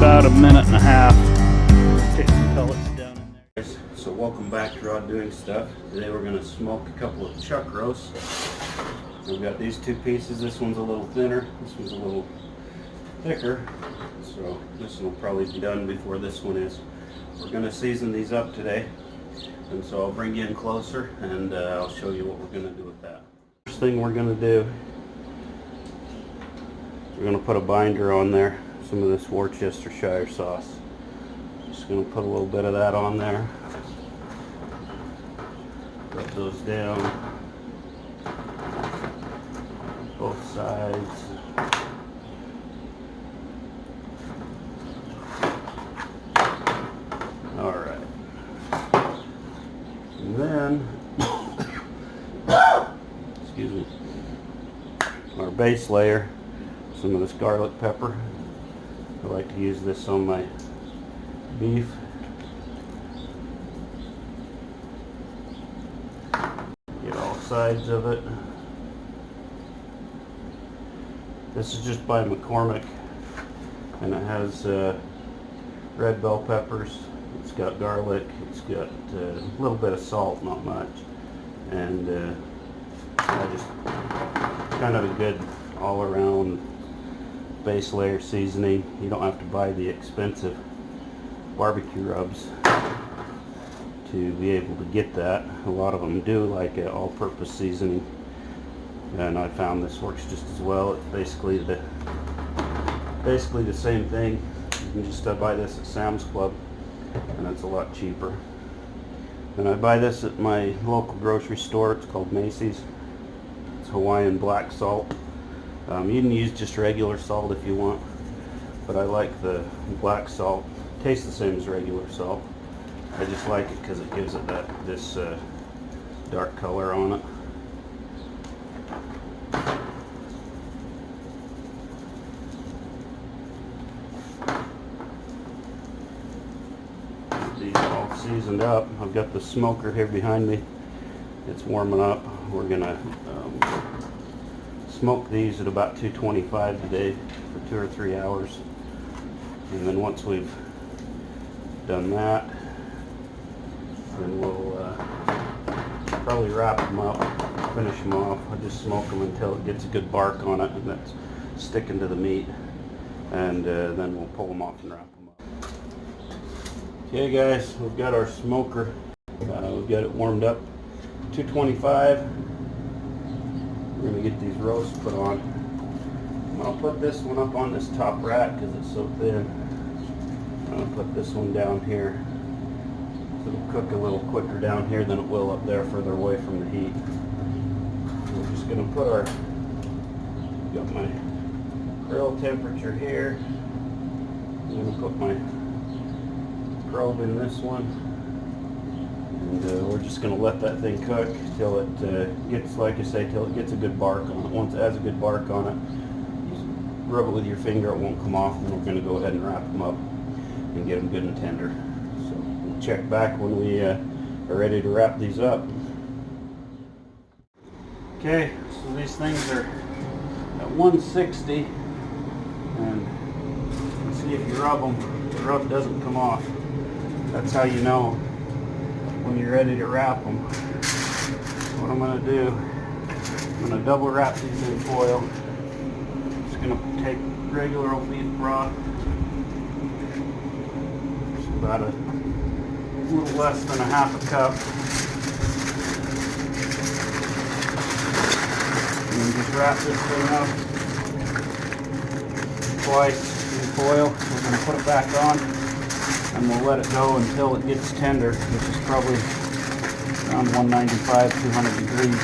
about a minute and a half. Take some pellets down in there. So welcome back to Raw Doing Stuff. Today we're going to smoke a couple of chuck roasts. We've got these two pieces. This one's a little thinner, this one's a little thicker. So this one will probably be done before this one is. We're going to season these up today. And so I'll bring you in closer and I'll show you what we're going to do with that. First thing we're going to do, we're going to put a binder on there, some of this Worcestershire sauce. Just going to put a little bit of that on there. Rub those down both sides. Alright. And then, excuse me, our base layer, some of this garlic pepper. I like to use this on my beef. Get all sides of it. This is just by McCormick, and it has red bell peppers. It's got garlic. It's got a little bit of salt, not much, and just kind of a good all-around base layer seasoning. You don't have to buy the expensive barbecue rubs to be able to get that. A lot of them do like an all-purpose seasoning, and I found this works just as well. It's basically the same thing. You can just buy this at Sam's Club, and it's a lot cheaper. And I buy this at my local grocery store. It's called Macy's. It's Hawaiian black salt. You can use just regular salt if you want, but I like the black salt. It tastes the same as regular salt. I just like it because it gives it this dark color on it. These are all seasoned up. I've got the smoker here behind me. It's warming up. We're gonna smoke these at about 225 today for 2 or 3 hours, and then once we've done that, then we'll probably wrap them up, finish them off. I just smoke them until it gets a good bark on it and that's sticking to the meat, and then we'll pull them off and wrap them up. Okay guys, we've got our smoker. We've got it warmed up 225. We're going to get these roasts put on. I'll put this one up on this top rack because it's so thin. I'll put this one down here. So it'll cook a little quicker down here than it will up there further away from the heat. We're just going to put our, got my grill temperature here. I'm going to put my probe in this one. And we're just going to let that thing cook till it gets, like I say, till it gets a good bark on it. Once it has a good bark on it, you rub it with your finger, it won't come off, and then we're going to go ahead and wrap them up and get them good and tender. So we'll check back when we are ready to wrap these up. Okay, so these things are at 160, and let's see if you rub them, the rub doesn't come off. That's how you know when you're ready to wrap them. What I'm going to do, I'm going to double wrap these in foil. Just going to take regular old beef broth, just about a little less than a half a cup, and then just wrap this thing up twice in foil. We're going to put it back on, and we'll let it go until it gets tender, which is probably around 195, 200 degrees.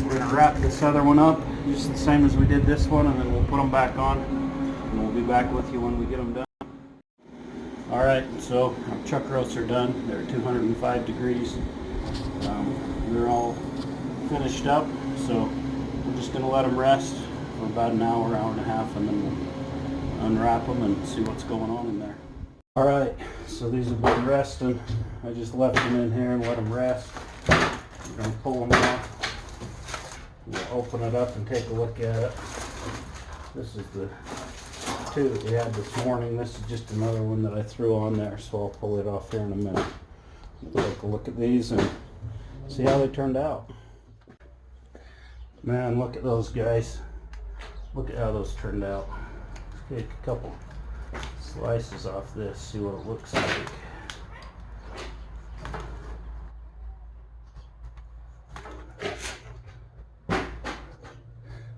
We're going to wrap this other one up just the same as we did this one, and then we'll put them back on, and we'll be back with you when we get them done. Alright, so our chuck roasts are done. They're 205 degrees. They're all finished up, so we're just going to let them rest for about an hour, hour and a half, and then we'll unwrap them and see what's going on in there. Alright, so these have been resting. I just left them in here and let them rest. We're going to pull them off. We'll open it up and take a look at it. This is the too that we had this morning. This is just another one that I threw on there, so I'll pull it off here in a minute. Take a look at these and see how they turned out. Man, look at those guys. Look at how those turned out. Let's take a couple slices off this, see what it looks like.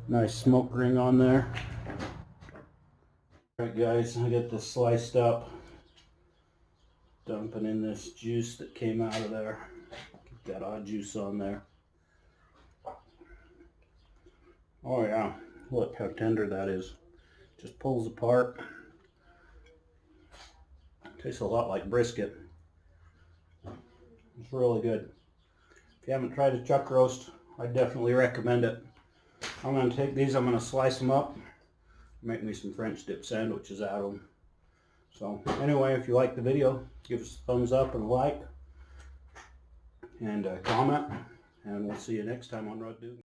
Nice smoke ring on there. Alright guys, I got this sliced up. Dumping in this juice that came out of there. Get that odd juice on there. Oh yeah, look how tender that is. Just pulls apart. Tastes a lot like brisket. It's really good. If you haven't tried a chuck roast, I definitely recommend it. I'm going to take these, I'm going to slice them up, make me some French dip sandwiches out of them. So anyway, if you like the video, give us a thumbs up and a like, and comment, and we'll see you next time on Road Dude.